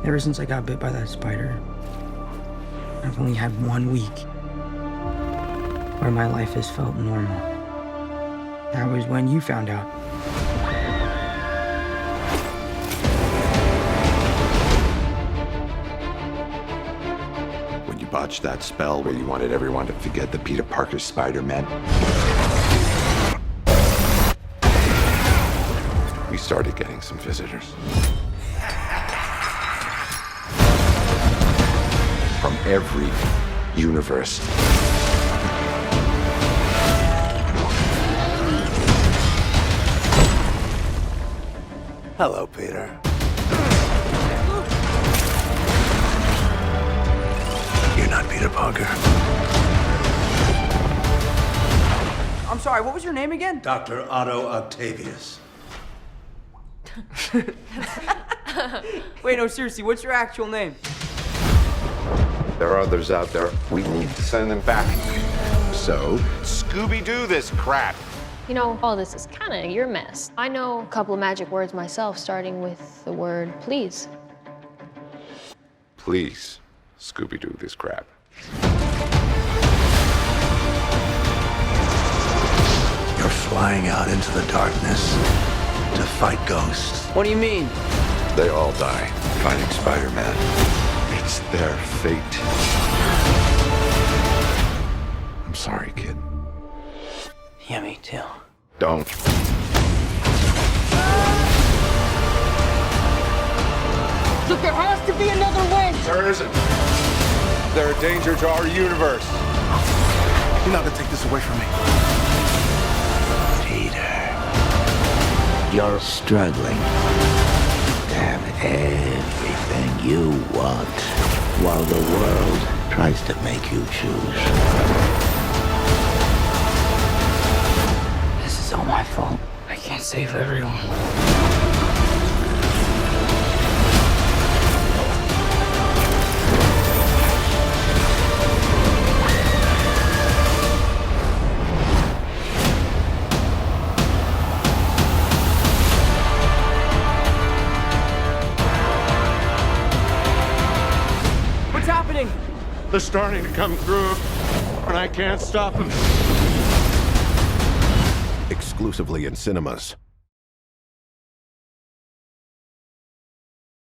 Ever since I got bit by that spider, I've only had 1 week where my life has felt normal. That was when you found out. When you botched that spell where you wanted everyone to forget that Peter Parker's Spider-Man, we started getting some visitors. From every universe. Hello, Peter. You're not Peter Parker. I'm sorry, what was your name again? Dr. Otto Octavius. Wait, no, seriously, what's your actual name? There are others out there. We need to send them back. So, Scooby-Doo this crap. You know, all this is kind of your mess. I know a couple of magic words myself, starting with the word please. Please, Scooby-Doo this crap. You're flying out into the darkness to fight ghosts. What do you mean? They all die fighting Spider-Man. It's their fate. I'm sorry, kid. Yeah, me too. Don't. Look, there has to be another way! There isn't. They're a danger to our universe. You're not gonna take this away from me. Peter. You're struggling to have everything you want while the world tries to make you choose. This is all my fault. I can't save everyone. What's happening? They're starting to come through, and I can't stop them. Exclusively in cinemas.